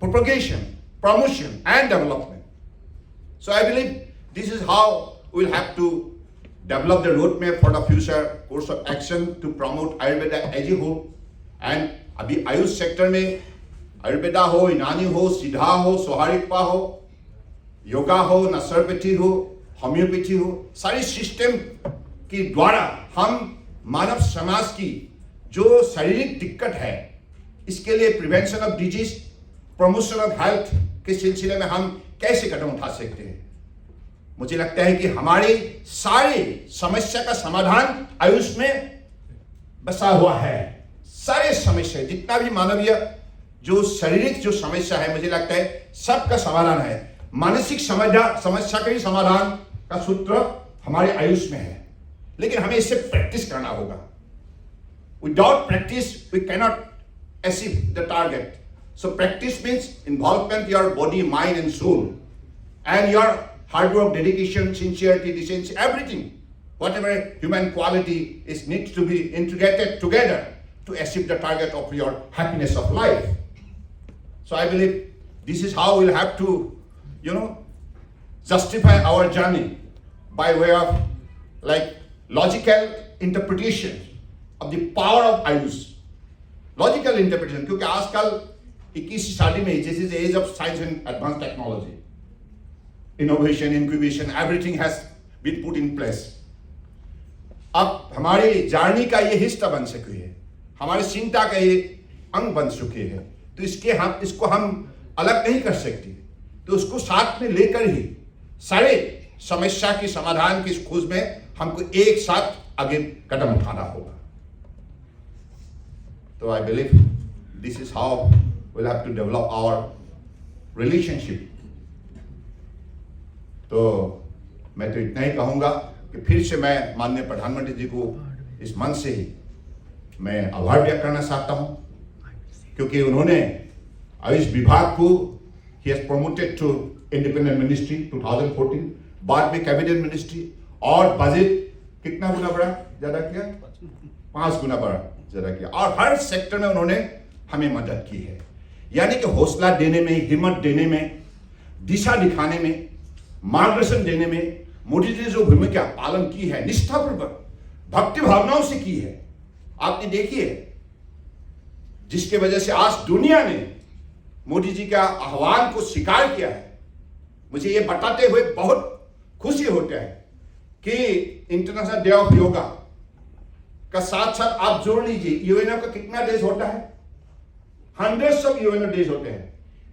propagation, promotion and development. So I believe this is how we'll have to develop the roadmap for the future course of action to promote Ayurveda as a whole. And अभी Ayush sector में आयुर्वेदा हो, यूनानी हो, सिद्धा हो, सोवा-रिग्पा हो, योगा हो, naturopathy हो, होम्योपैथी हो, सारी सिस्टम के द्वारा हम मानव समाज की जो शारीरिक दिक्कत है, इसके लिए prevention of disease, promotion of health के सिलसिले में हम कैसे कदम उठा सकते हैं। मुझे लगता है कि हमारी सारी समस्या का समाधान आयुष में बसा हुआ है। सारे समस्या, जितना भी मानवीय जो शारीरिक जो समस्या है, मुझे लगता है सबका समाधान है। मानसिक समस्या के समाधान का सूत्र हमारे आयुष में है, लेकिन हमें इससे प्रैक्टिस करना होगा। Without practice, we cannot achieve the target. So practice means involvement your body, mind and soul, and your hard work, dedication, sincerity, decency, everything, whatever human quality is needs to be integrated together to achieve the target of your happiness of life. So I believe this is how we'll have to, justify our journey by way of logical interpretation of the power of Ayush. Logical interpretation, क्योंकि आजकल 21वीं सदी में, this is the age of science and advanced technology, innovation, incubation, everything has been put in place. अब हमारी journey का ये हिस्सा बन चुकी है, हमारी चिंता का ये अंग बन चुके हैं। तो इसको हम अलग नहीं कर सकते, तो उसको साथ में लेकर ही सारे समस्या की समाधान की खोज में हमको एक साथ आगे कदम उठाना होगा। So I believe this is how we'll have to develop our relationship. तो मैं तो इतना ही कहूँगा कि फिर से मैं माननीय प्रधानमंत्री जी को इस मन से ही मैं आभार व्यक्त करना चाहता हूँ, क्योंकि उन्होंने आयुष विभाग को he has promoted to independent ministry 2014, बाद में कैबिनेट मिनिस्ट्री, और बजट कितना गुना बढ़ा, ज्यादा किया, 5 गुना बढ़ा ज्यादा किया, और हर सेक्टर में उन्होंने हमें मदद की है। यानी कि हौसला देने में, हिम्मत देने में, दिशा दिखाने में, मार्गदर्शन देने में मोदी जी ने जो भूमिका पालन की है, निष्ठापूर्वक भक्ति भावनाओं से की है, आपने देखी है, जिसके वजह से आज दुनिया ने मोदी जी का आह्वान को स्वीकार किया है। मुझे ये बताते हुए बहुत खुशी होता है कि इंटरनेशनल डे ऑफ योगा का साथ साथ आप जोड़ लीजिए यूएनओ का कितना डेज होता है, हंड्रेड्स ऑफ यूएनओ डेज होते हैं।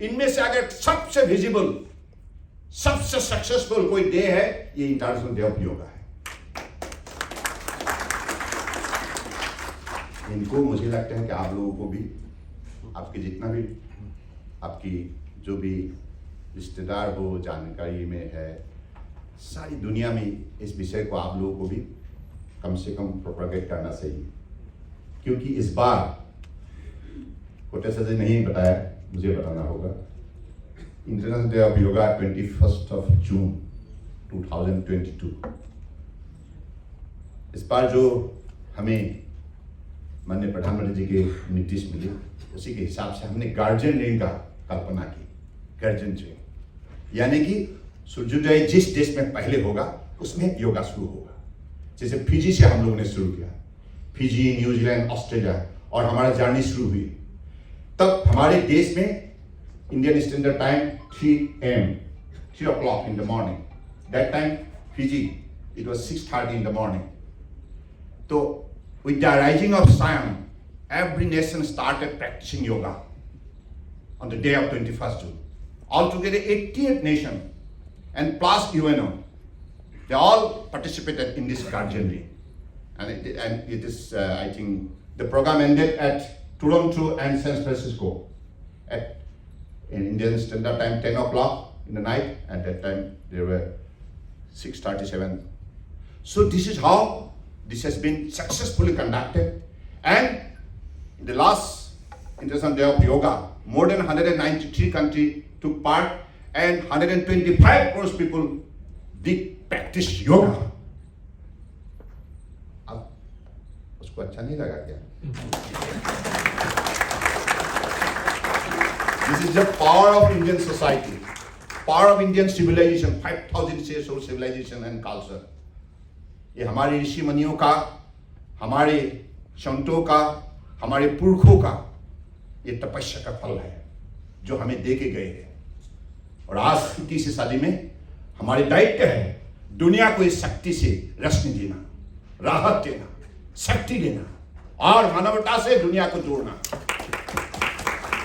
इनमें से अगर सबसे विजिबल, सबसे सक्सेसफुल कोई डे है, ये इंटरनेशनल डे ऑफ योगा है। इनको मुझे लगता है कि आप लोगों को भी, आपके जितना भी, आपकी जो भी रिश्तेदार हो, जानकारी में है, सारी दुनिया में इस विषय को आप लोगों को भी कम से कम प्रोपेगेट करना चाहिए। क्योंकि इस बार कोटे सर नहीं बताया, मुझे बताना होगा, इंटरनेशनल डे ऑफ योगा 21 जून 2022। इस बार जो हमें माननीय प्रधानमंत्री जी के निर्देश मिले, उसी के हिसाब से हमने गार्जियन डे का कल्पना की। गार्जियन डे यानी कि सूर्योदय जिस देश में पहले होगा उसमें योगा शुरू होगा। जैसे फिजी से हम लोगों ने शुरू किया, फिजी, न्यूजीलैंड, ऑस्ट्रेलिया, और हमारा जर्नी शुरू हुई। तब हमारे देश में Indian standard time 3 o'clock in the morning. That time Fiji it was 6:30 in the morning. So with the rising of Siam, every nation started practicing yoga on the day of 21st June. Altogether 88 nations and plus UNO, they all participated in this Guardian Day. And it is, I think, the program ended at Toronto and San Francisco at in Indian Standard Time 10 o'clock in the night. At that time there were 6:37. So this is how this has been successfully conducted. And in the last International Day of Yoga, more than 193 countries took part and 125 crore people did practice yoga. अब उसको अच्छा नहीं लगा क्या? This is the power of Indian society, power of Indian civilization, 5,000 years old civilization and culture. ये हमारे ऋषि मुनियों का, हमारे संतों का, हमारे पुरखों का ये तपस्या का फल है जो हमें दे के गए हैं। और आज की 21वीं सदी में हमारे दायित्व है दुनिया को इस शक्ति से रोशनी देना, राहत देना, शक्ति देना और मानवता से दुनिया को जोड़ना।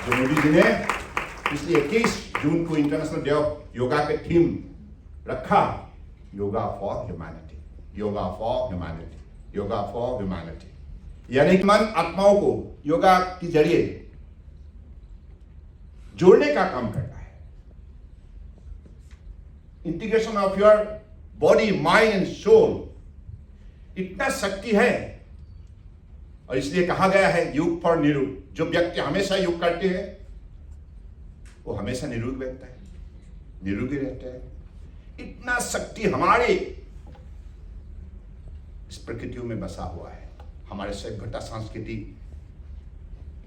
जो मोदी जी ने इसलिए 21 जून को इंटरनेशनल डे ऑफ योगा के थीम रखा, yoga for humanity, yoga for humanity, yoga for humanity. यानी कि मन आत्माओं को योगा के जरिए जोड़ने का काम करता है। Integration of your body, mind and soul, इतना शक्ति है। और इसलिए कहा गया है योग फॉर निरोग। जो व्यक्ति हमेशा योग करते हैं वो हमेशा निरोग रहता है, निरोगी रहता है। इतना शक्ति हमारे इस प्रकृतियों में बसा हुआ है, हमारे सभ्यता, संस्कृति,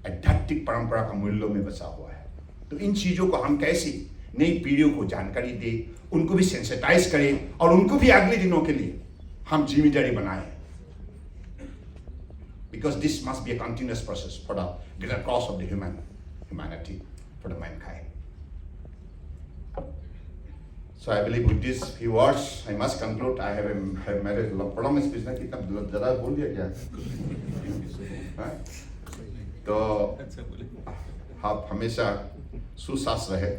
आध्यात्मिक परंपरा का मूल्यों में बसा हुआ है। तो इन चीजों को हम कैसे नई पीढ़ियों को जानकारी दे, उनको भी सेंसिटाइज करें और उनको भी अगले दिनों के लिए हम जिम्मेदारी बनाएं। Because this must be a continuous process for the greater cause of the humanity, for the mankind. So I believe with these few words, I must conclude. I have made a long speech. ना कितना ज़्यादा बोल दिया क्या? हाँ? तो आप हमेशा सुस्वास्थ्य रहे।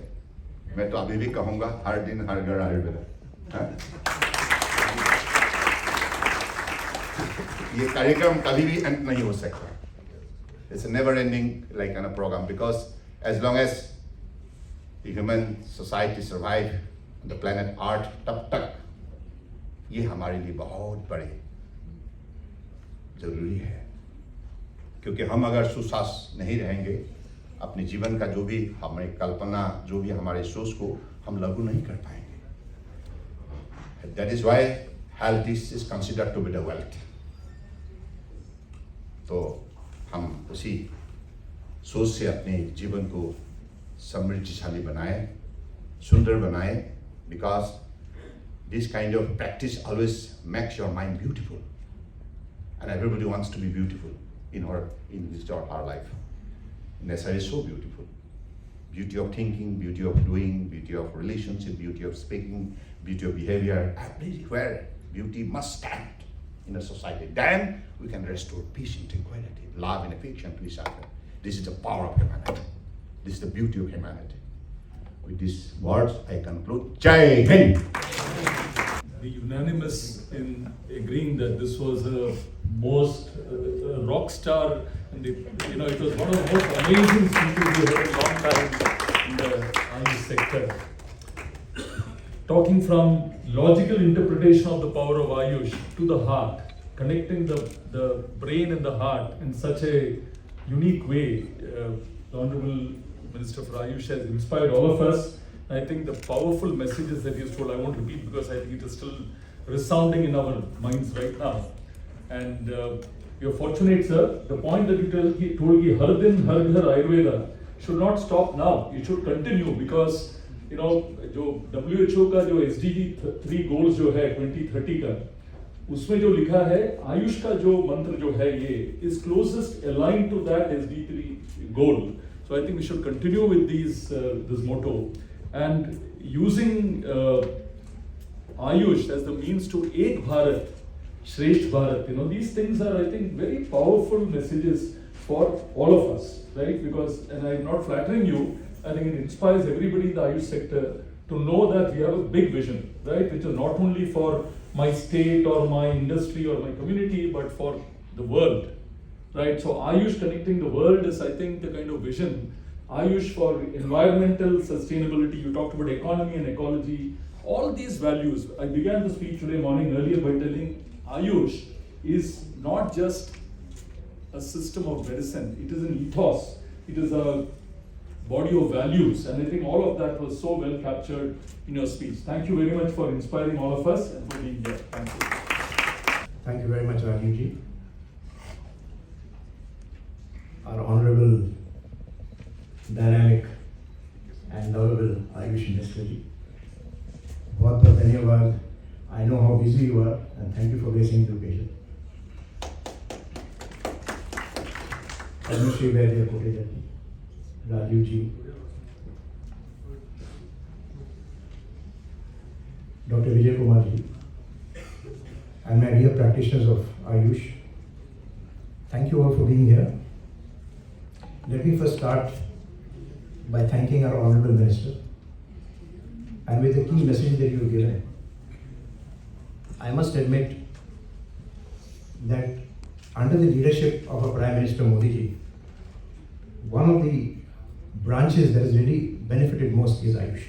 मैं तो अभी भी कहूँगा हर दिन हर घर आयुर्वेदा। ये कार्यक्रम कभी भी अंत नहीं हो सकता। It's a never ending like a program, because as long as the human society survive on the planet Earth, तब तक ये हमारे लिए बहुत बड़े जरूरी है। क्योंकि हम अगर सुस्वास्थ्य नहीं रहेंगे, अपने जीवन का जो भी हमारी कल्पना, जो भी हमारे सोच को हम लागू नहीं कर पाएंगे। That is why health is considered to be the wealth. तो हम उसी सोच से अपने जीवन को समृद्धिशाली बनाएं, सुंदर बनाएं, because this kind of practice always makes your mind beautiful, and everybody wants to be beautiful in his or her life. Nature is so beautiful. beauty of thinking, beauty of doing, beauty of relationship, beauty of speaking, beauty of behavior, everywhere beauty must stand in a society. Then we can restore peace and tranquility, love and affection to each other. This is the power of humanity. This is the beauty of humanity. With these words, I conclude. Jai Hind! The unanimous in agreeing that this was a most rock star, and it was one of the most amazing speeches we heard in a long time in the Ayush sector. Talking from logical interpretation of the power of Ayush to the heart, connecting the brain and the heart in such a unique way. The Honorable Minister for Ayush has inspired all of us. I think the powerful messages that he has told, I won't repeat because I think it is still resounding in our minds right now. And you're fortunate, sir. The point that you told, Har Din Har Ghar Ayurveda should not stop now. It should continue because, जो WHO का जो SDG 3 goals जो है 2030 का, उसमें जो लिखा है आयुष का जो मंत्र जो है ये is closest aligned to that SDG 3 goal. So I think we should continue with this motto and using Ayush as the means to Ek Bharat, Shresth Bharat. These things are, I think, very powerful messages for all of us, right? Because, and I'm not flattering you, I think it inspires everybody in the Ayush sector to know that we have a big vision, right? Which is not only for my state or my industry or my community, but for the world, right? So Ayush connecting the world is, I think, the kind of vision. Ayush for environmental sustainability, you talked about economy and ecology, all these values. I began the speech today morning earlier by telling Ayush is not just a system of medicine, it is an ethos, it is a body of values, and I think all of that was so well captured in your speech. Thank you very much for inspiring all of us and for being here. Thank you. Thank you very much, Rajivji. Our honorable, dynamic and lovable Ayush Minister ji. बहुत बहुत धन्यवाद. I know how busy you are, and thank you for gracing the occasion. Padmashri Vaidya Koteja ji, Rajiv ji, Dr. Vijay Kumar ji, and my dear practitioners of Ayush, thank you all for being here. Let me first start by thanking our Honorable Minister, and with the key message that you have given. I must admit that under the leadership of our Prime Minister Modi ji, one of the branches that has really benefited most is Ayush.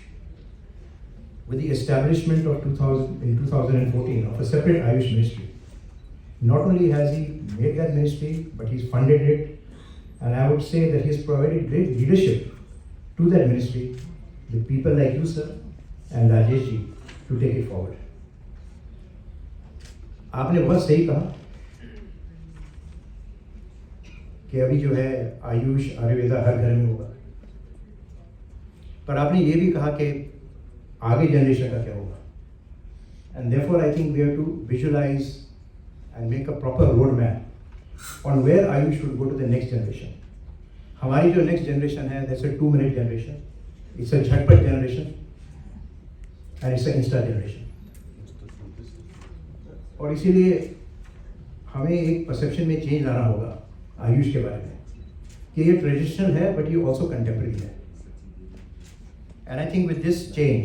With the establishment of 2014 of a separate Ayush ministry, not only has he made that ministry, but he's funded it, and I would say that he's provided great leadership to that ministry with people like you, sir, and Rajesh ji to take it forward. आपने बहुत सही कहा कि अभी जो है आयुष आयुर्वेदा हर घर में होगा, पर आपने ये भी कहा कि आगे जनरेशन का क्या होगा. And therefore I think we have to visualize and make a proper roadmap on where Ayush should go to the next generation. हमारी जो next generation है, that's a 2-minute generation, it's a झटपट generation, and it's an insta generation. और इसीलिए हमें एक perception में change लाना होगा आयुष के बारे में कि ये ट्रेडिशनल है बट ये ऑल्सो कंटेम्प्रेरी है. And I think with this change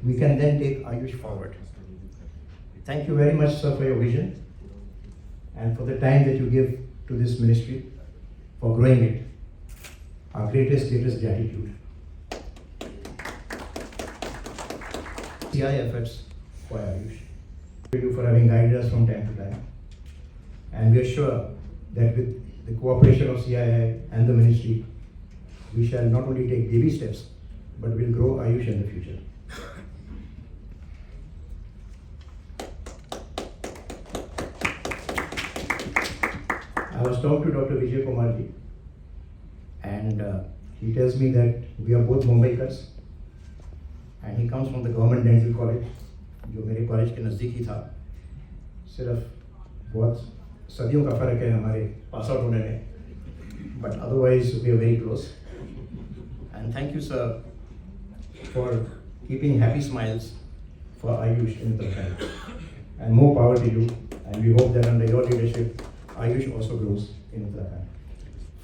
we can then take Ayush forward. Thank you very much sir for your vision and for the time that you give to this ministry for growing it. Our greatest gratitude. CII efforts for Ayush. You for having guided us from time to time, and we are sure that with the cooperation of CII and the ministry, we shall not only take baby steps, but will grow Ayush in the future. I was talking to Dr. Vijay Kumar ji, and he tells me that we are both Mumbaikars, and he comes from the government dental college, जो मेरे college के नज़दीक ही था. सिर्फ बहुत सदियों का फ़र्क है हमारे पास आउट होने में, but otherwise we are very close. And thank you, sir, for keeping happy smiles for Ayush in Uttarakhand. And more power to you. And we hope that under your leadership, Ayush also grows in Uttarakhand.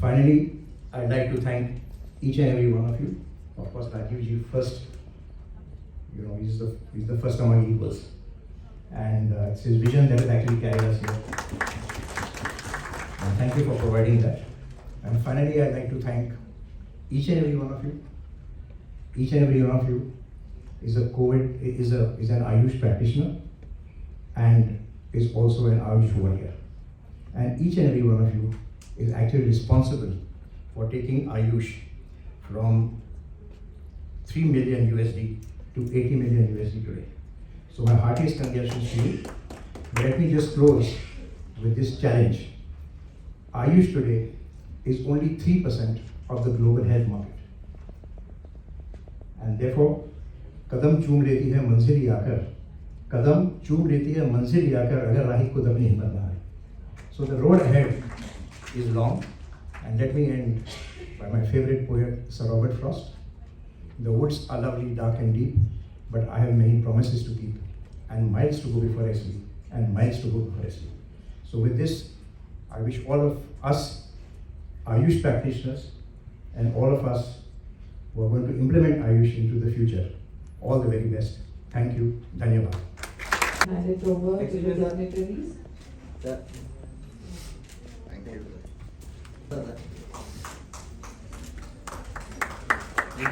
Finally, I'd like to thank each and every one of you. Of course, Rajiv first, he's the first among equals. And it's his vision that has actually carried us here. And thank you for providing that. And finally, I'd like to thank each and every one of you. Each and every one of you is an Ayush practitioner and is also an Ayush warrior. And each and every one of you is actually responsible for taking Ayush from 3 million USD to 80 million USD today. So my heartiest congratulations to you. Let me just close with this challenge. Ayush today is only 3% of the global health market. And therefore, कदम चूम लेती है मंजिल आकर, कदम चूम लेती है मंजिल आकर अगर राही खुद अपनी हिम्मत ना हारे. So the road ahead is long, and let me end by my favorite poet, Sir Robert Frost. The woods are lovely, dark and deep, but I have many promises to keep, and miles to go before I sleep, and miles to go before I sleep. So with this, I wish all of us, Ayush practitioners, and all of us who are going to implement Ayush into the future, all the very best. Thank you. Dhanyabad. Hand it over to the dignitaries. Thank you. Be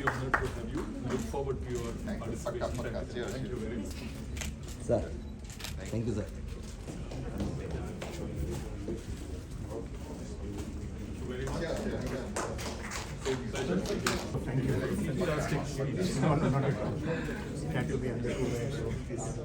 honored to have you. Look forward to your participation. Thank you very much. Sir, thank you, sir. Thank you. No. Had to be under 2 minutes, so please.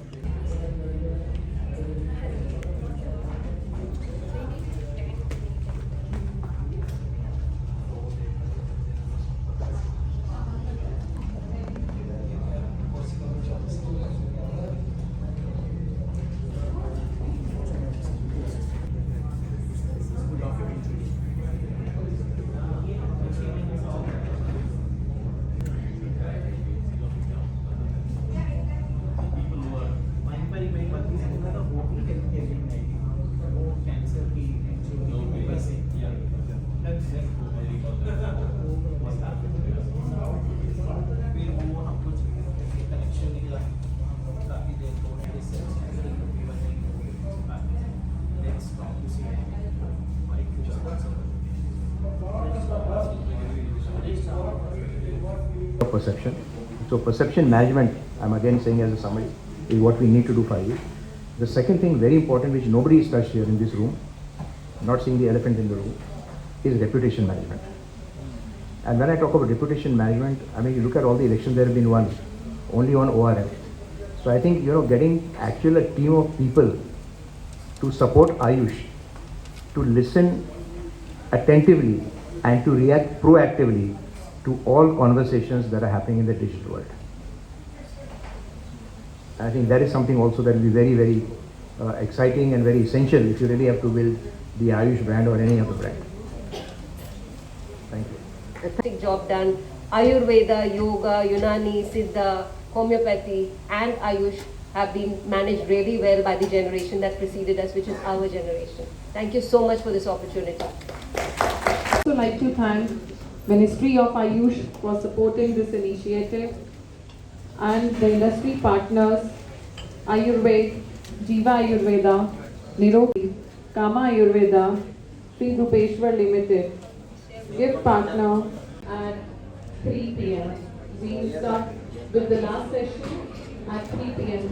Perception. So perception management, I'm again saying as a summary, is what we need to do for you. The second thing, very important, which nobody is touched here in this room, not seeing the elephant in the room, is reputation management. And when I talk about reputation management, I mean, you look at all the elections that have been won, only on ORM. So I think, getting actually a team of people to support Ayush, to listen attentively and to react proactively to all conversations that are happening in the digital world. I think that is something also that will be very, very exciting and very essential if you really have to build the Ayush brand or any other brand. Thank you. Fantastic job done. Ayurveda, Yoga, Unani, Siddha, Homoeopathy and Ayush have been managed really well by the generation that preceded us, which is our generation. Thank you so much for this opportunity. I would also like to thank Ministry of Ayush for supporting this initiative and the industry partners Ayurveda, Jiva Ayurveda, Nirogi, Kama Ayurveda, Sri Rupeshwar Limited, gift partner at 3 p.m. We start with the last session at 3 p.m.